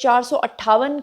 458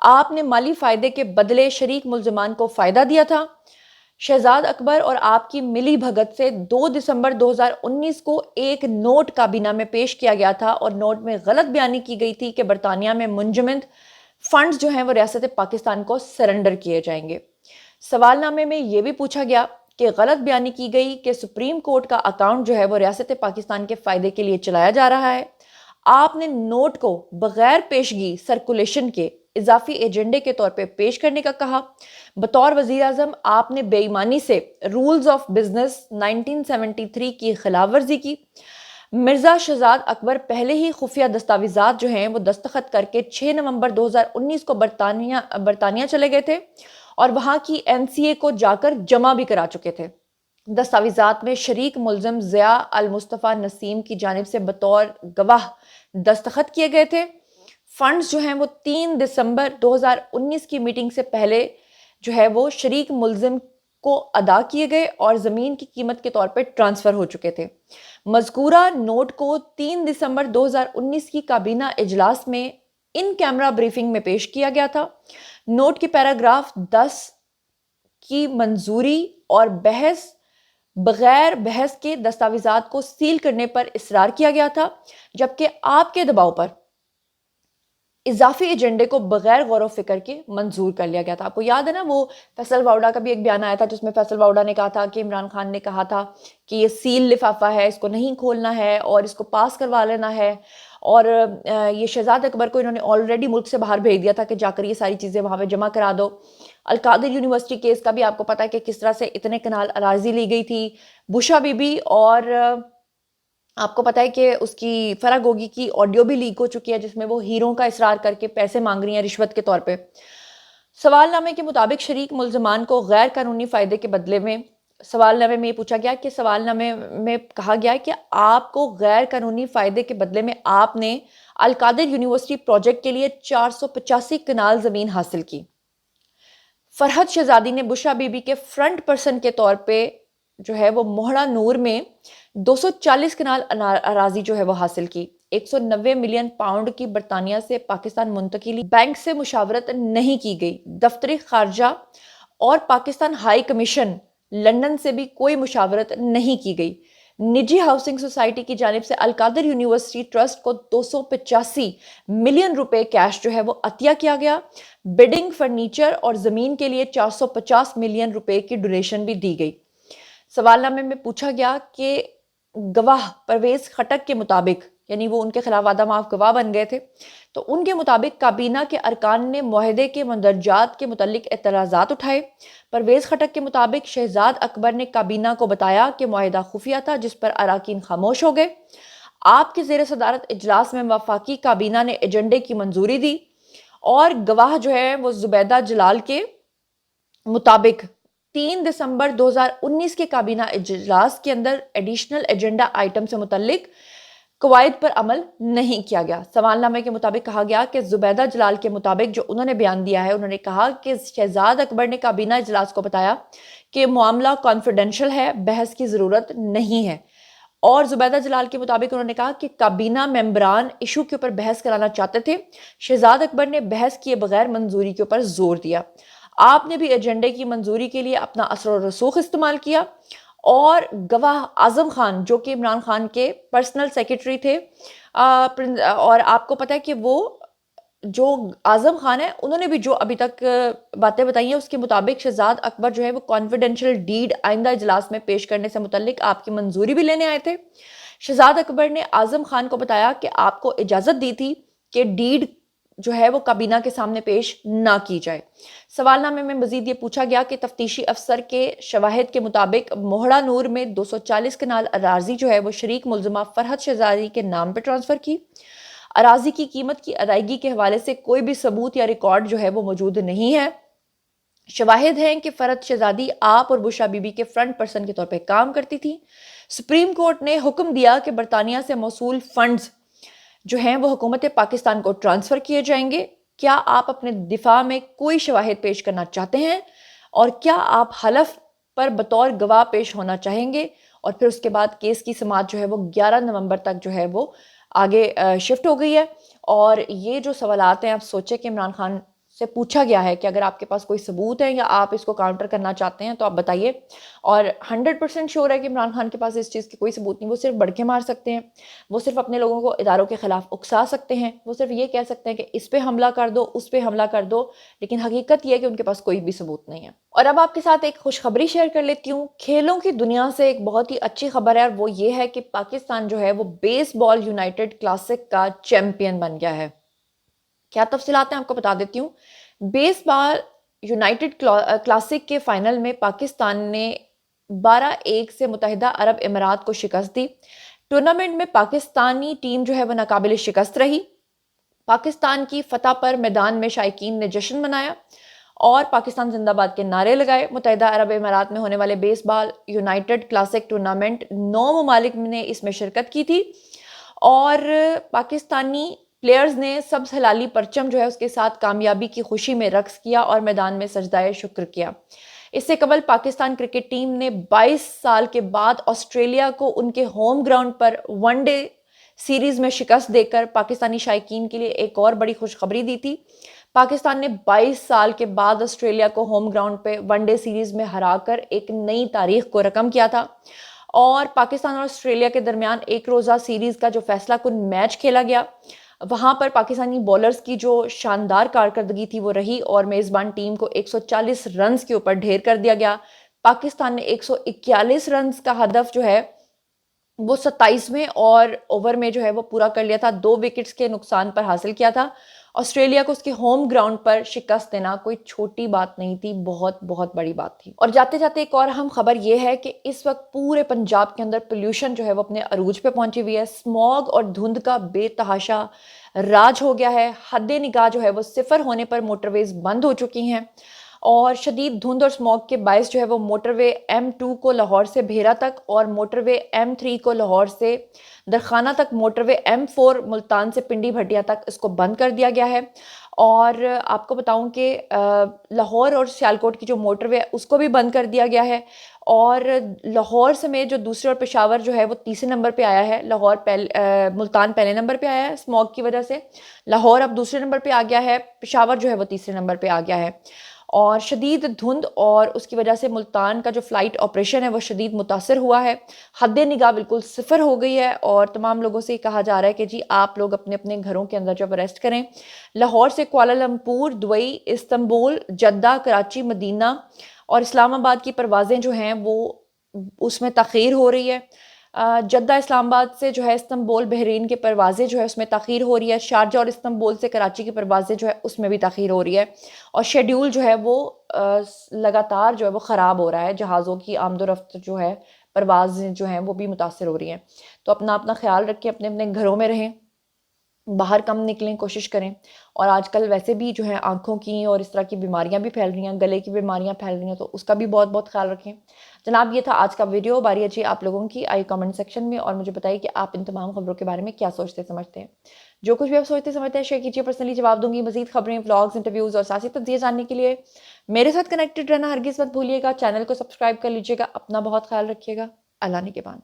آپ نے مالی فائدے کے بدلے شریک ملزمان کو فائدہ دیا تھا۔ شہزاد اکبر اور آپ کی ملی بھگت سے 2 دسمبر 2019 کو ایک نوٹ کابینہ میں پیش کیا گیا تھا اور نوٹ میں غلط بیانی کی گئی تھی کہ برطانیہ میں منجمد فنڈز جو ہیں وہ ریاست پاکستان کو سرنڈر کیے جائیں گے۔ سوال نامے میں یہ بھی پوچھا گیا کہ غلط بیانی کی گئی کہ سپریم کورٹ کا اکاؤنٹ جو ہے وہ ریاست پاکستان کے فائدے کے لیے چلایا جا رہا ہے۔ آپ نے نوٹ کو بغیر پیشگی سرکولیشن کے اضافی ایجنڈے کے طور پہ پیش کرنے کا کہا۔ بطور وزیر اعظم آپ نے بے ایمانی سے رولز آف بزنس 1973 کی خلاف ورزی کی۔ مرزا شہزاد اکبر پہلے ہی خفیہ دستاویزات جو ہیں وہ دستخط کر کے 6 نومبر 2019 کو برطانیہ چلے گئے تھے اور وہاں کی NCA کو جا کر جمع بھی کرا چکے تھے۔ دستاویزات میں شریک ملزم ضیاء المصطفیٰ نسیم کی جانب سے بطور گواہ دستخط کیے گئے تھے۔ فنڈز جو ہیں وہ 3 دسمبر 2019 کی میٹنگ سے پہلے جو ہے وہ شریک ملزم کو ادا کیے گئے اور زمین کی قیمت کے طور پہ ٹرانسفر ہو چکے تھے۔ مذکورہ نوٹ کو 3 دسمبر 2019 کی کابینہ اجلاس میں ان کیمرہ بریفنگ میں پیش کیا گیا تھا۔ نوٹ کی پیراگراف 10 کی منظوری اور بغیر بحث کے دستاویزات کو سیل کرنے پر اصرار کیا گیا تھا، جبکہ آپ کے دباؤ پر اضافی ایجنڈے کو بغیر غور و فکر کے منظور کر لیا گیا تھا۔ آپ کو یاد ہے نا وہ فیصل واؤڈا کا بھی ایک بیان آیا تھا جس میں فیصل واؤڈا نے کہا تھا کہ عمران خان نے کہا تھا کہ یہ سیل لفافہ ہے، اس کو نہیں کھولنا ہے اور اس کو پاس کروا لینا ہے، اور یہ شہزاد اکبر کو انہوں نے آلریڈی ملک سے باہر بھیج دیا تھا کہ جا کر یہ ساری چیزیں وہاں پہ جمع کرا دو۔ القادر یونیورسٹی کیس کا بھی آپ کو پتا ہے کہ کس طرح سے اتنے کنال اراضی لی گئی تھی۔ بشا بی بی اور آپ کو پتا ہے کہ اس کی فرح گوگی کی آڈیو بھی لیک ہو چکی ہے جس میں وہ ہیروں کا اصرار کر کے پیسے مانگ رہی ہیں رشوت کے طور پہ۔ سوال نامے کے مطابق شریک ملزمان کو غیر قانونی فائدے کے بدلے میں سوال نامے میں یہ پوچھا گیا کہ سوال نامے میں کہا گیا کہ آپ کو غیر قانونی فائدے کے بدلے میں آپ نے القادر یونیورسٹی پروجیکٹ کے لیے 485 کنال زمین حاصل کی۔ فرحت شہزادی نے بشا بی بی کے فرنٹ پرسن کے طور پہ جو ہے وہ موہڑا نور میں 240 کنال اراضی جو ہے وہ حاصل کی۔ 190 ملین پاؤنڈ کی برطانیہ سے پاکستان منتقلی بینک سے مشاورت نہیں کی گئی۔ دفتر خارجہ اور پاکستان ہائی کمیشن لندن سے بھی کوئی مشاورت نہیں کی گئی۔ نجی ہاؤسنگ سوسائٹی کی جانب سے القادر یونیورسٹی ٹرسٹ کو 285 ملین روپے کیش جو ہے وہ عطیہ کیا گیا۔ بیڈنگ، فرنیچر اور زمین کے لیے 450 ملین روپے کی ڈونیشن بھی دی گئی۔ سوال نامے میں پوچھا گیا کہ گواہ پرویز خٹک کے مطابق، یعنی وہ ان کے خلاف وعدہ معاف گواہ بن گئے تھے، تو ان کے مطابق کابینہ کے ارکان نے معاہدے کے مندرجات کے متعلق اعتراضات اٹھائے۔ پرویز خٹک کے مطابق شہزاد اکبر نے کابینہ کو بتایا کہ معاہدہ خفیہ تھا جس پر اراکین خاموش ہو گئے۔ آپ کے زیر صدارت اجلاس میں وفاقی کابینہ نے ایجنڈے کی منظوری دی اور گواہ جو ہے وہ زبیدہ جلال کے مطابق 3 دسمبر 2019 کے کابینہ اجلاس کے اندر ایڈیشنل ایجنڈا آئٹم سے متعلق قواعد پر عمل نہیں کیا گیا۔ سوال نامے کے مطابق کہا گیا کہ زبیدہ جلال کے مطابق جو انہوں نے بیان دیا ہے، انہوں نے کہا کہ شہزاد اکبر نے کابینہ اجلاس کو بتایا کہ معاملہ کانفیڈینشل ہے، بحث کی ضرورت نہیں ہے، اور زبیدہ جلال کے مطابق انہوں نے کہا کہ کابینہ ممبران ایشو کے اوپر بحث کرانا چاہتے تھے۔ شہزاد اکبر نے بحث کیے بغیر منظوری کے اوپر زور دیا۔ آپ نے بھی ایجنڈے کی منظوری کے لیے اپنا اثر و رسوخ استعمال کیا، اور گواہ اعظم خان جو کہ عمران خان کے پرسنل سیکرٹری تھے، اور آپ کو پتہ ہے کہ وہ جو اعظم خان ہے انہوں نے بھی جو ابھی تک باتیں بتائی ہیں اس کے مطابق شہزاد اکبر جو ہے وہ کانفیڈینشیل ڈیڈ آئندہ اجلاس میں پیش کرنے سے متعلق آپ کی منظوری بھی لینے آئے تھے۔ شہزاد اکبر نے اعظم خان کو بتایا کہ آپ کو اجازت دی تھی کہ ڈیڈ جو ہے وہ کابینہ کے سامنے پیش نہ کی جائے۔ سوال نامے میں مزید یہ پوچھا گیا کہ تفتیشی افسر کے شواہد کے مطابق موہڑا نور میں 240 کنال اراضی جو ہے وہ شریک ملزمہ فرحت شہزادی کے نام پہ ٹرانسفر کی۔ اراضی کی قیمت کی ادائیگی کے حوالے سے کوئی بھی ثبوت یا ریکارڈ جو ہے وہ موجود نہیں ہے۔ شواہد ہیں کہ فرحت شہزادی آپ اور بشا بی بی کے فرنٹ پرسن کے طور پہ کام کرتی تھی۔ سپریم کورٹ نے حکم دیا کہ برطانیہ سے موصول فنڈز جو ہیں وہ حکومت پاکستان کو ٹرانسفر کیے جائیں گے۔ کیا آپ اپنے دفاع میں کوئی شواہد پیش کرنا چاہتے ہیں، اور کیا آپ حلف پر بطور گواہ پیش ہونا چاہیں گے؟ اور پھر اس کے بعد کیس کی سماعت جو ہے وہ 11 نومبر تک جو ہے وہ آگے شفٹ ہو گئی ہے۔ اور یہ جو سوالات ہیں آپ سوچیں کہ عمران خان سے پوچھا گیا ہے کہ اگر آپ کے پاس کوئی ثبوت ہے یا آپ اس کو کاؤنٹر کرنا چاہتے ہیں تو آپ بتائیے، اور 100% شیور ہے کہ عمران خان کے پاس اس چیز کی کوئی ثبوت نہیں. وہ صرف بڑکے مار سکتے ہیں، وہ صرف اپنے لوگوں کو اداروں کے خلاف اکسا سکتے ہیں، وہ صرف یہ کہہ سکتے ہیں کہ اس پہ حملہ کر دو، اس پہ حملہ کر دو، لیکن حقیقت یہ ہے کہ ان کے پاس کوئی بھی ثبوت نہیں ہے. اور اب آپ کے ساتھ ایک خوشخبری شیئر کر لیتی ہوں. کھیلوں کی دنیا سے ایک بہت ہی اچھی خبر ہے، اور وہ یہ ہے کہ پاکستان جو ہے وہ بیس بال یونائٹڈ کلاسک کا چیمپئن بن گیا ہے. کیا تفصیلات ہیں آپ کو بتا دیتی ہوں. بیس بال یونائٹڈ کلاسک کے فائنل میں پاکستان نے 12-1 سے متحدہ عرب امارات کو شکست دی. ٹورنامنٹ میں پاکستانی ٹیم جو ہے وہ ناقابل شکست رہی. پاکستان کی فتح پر میدان میں شائقین نے جشن منایا اور پاکستان زندہ باد کے نعرے لگائے. متحدہ عرب امارات میں ہونے والے بیس بال یونائٹڈ کلاسک ٹورنامنٹ 9 ممالک نے اس میں شرکت کی تھی، اور پاکستانی پلیئرز نے سبز ہلالی پرچم جو ہے اس کے ساتھ کامیابی کی خوشی میں رقص کیا اور میدان میں سجدہ شکر کیا. اس سے قبل پاکستان کرکٹ ٹیم نے 22 سال کے بعد آسٹریلیا کو ان کے ہوم گراؤنڈ پر ون ڈے سیریز میں شکست دے کر پاکستانی شائقین کے لیے ایک اور بڑی خوشخبری دی تھی. پاکستان نے 22 سال کے بعد آسٹریلیا کو ہوم گراؤنڈ پہ ون ڈے سیریز میں ہرا کر ایک نئی تاریخ کو رقم کیا تھا، اور پاکستان اور آسٹریلیا کے درمیان ایک روزہ سیریز کا جو فیصلہ کن میچ کھیلا گیا، وہاں پر پاکستانی بولرز کی جو شاندار کارکردگی تھی وہ رہی، اور میزبان ٹیم کو 140 رنز کے اوپر ڈھیر کر دیا گیا. پاکستان نے 141 رنز کا ہدف جو ہے وہ 27ویں اوور میں جو ہے وہ پورا کر لیا تھا. 2 وکٹس کے نقصان پر حاصل کیا تھا. آسٹریلیا کو اس کے ہوم گراؤنڈ پر شکست دینا کوئی چھوٹی بات نہیں تھی، بہت بہت بڑی بات تھی. اور جاتے جاتے ایک اور اہم خبر یہ ہے کہ اس وقت پورے پنجاب کے اندر پولیوشن جو ہے وہ اپنے عروج پہ پہنچی ہوئی ہے. اسموگ اور دھند کا بے تحاشا راج ہو گیا ہے. حد نگاہ جو ہے وہ 0 ہونے پر موٹر ویز بند ہو چکی ہیں، اور شدید دھند اور اسموگ کے باعث جو ہے وہ موٹر وے M2 کو لاہور سے بھیرا تک اور موٹر وے M3 کو لاہور سے درخانہ تک، موٹر وے M4 ملتان سے پنڈی بھٹیا تک اس کو بند کر دیا گیا ہے. اور آپ کو بتاؤں کہ لاہور اور سیالکوٹ کی جو موٹر وے اس کو بھی بند کر دیا گیا ہے، اور لاہور سمیت جو دوسرے اور پشاور جو ہے وہ تیسرے نمبر پہ آیا ہے. ملتان پہلے نمبر پہ آیا ہے اسموگ کی وجہ سے، لاہور اب دوسرے نمبر پہ آ گیا ہے، پشاور جو ہے وہ تیسرے نمبر پہ آ گیا ہے. اور شدید دھند اور اس کی وجہ سے ملتان کا جو فلائٹ آپریشن ہے وہ شدید متاثر ہوا ہے. حد نگاہ بالکل 0 ہو گئی ہے، اور تمام لوگوں سے یہ کہا جا رہا ہے کہ جی آپ لوگ اپنے اپنے گھروں کے اندر جب ریسٹ کریں. لاہور سے Kuala Lumpur, Dubai, Istanbul, Jeddah, Karachi, Medina اور اسلام آباد کی پروازیں جو ہیں وہ اس میں تاخیر ہو رہی ہے. جدہ اسلام آباد سے جو ہے استنبول بحرین کے پروازیں جو ہے اس میں تاخیر ہو رہی ہے. شارجہ اور استنبول سے کراچی کی پروازیں جو ہے اس میں بھی تاخیر ہو رہی ہے، اور شیڈیول جو ہے وہ لگاتار جو ہے وہ خراب ہو رہا ہے. جہازوں کی آمد و رفت جو ہے، پروازیں جو ہیں وہ بھی متاثر ہو رہی ہیں. تو اپنا خیال رکھیں، اپنے اپنے گھروں میں رہیں، باہر کم نکلیں، کوشش کریں. اور آج کل ویسے بھی جو ہے آنکھوں کی اور اس طرح کی بیماریاں بھی پھیل رہی ہیں، گلے کی بیماریاں پھیل رہی ہیں، تو اس کا بھی بہت بہت خیال رکھیں. جناب یہ تھا آج کا ویڈیو. باری اچھی آپ لوگوں کی آئی کامنٹ سیکشن میں، اور مجھے بتائیے کہ آپ ان تمام خبروں کے بارے میں کیا سوچتے سمجھتے ہیں. جو کچھ بھی آپ سوچتے سمجھتے ہیں شیئر کیجیے، پرسنلی جواب دوں گی. مزید خبریں، ولاگز، انٹرویوز اور سیاسی تجزیے جاننے کے لیے میرے ساتھ کنیکٹڈ رہنا ہرگز مت بھولیے گا. چینل کو سبسکرائب کر لیجیے گا. اپنا بہت خیال رکھیے گا. اللہ نگہبان.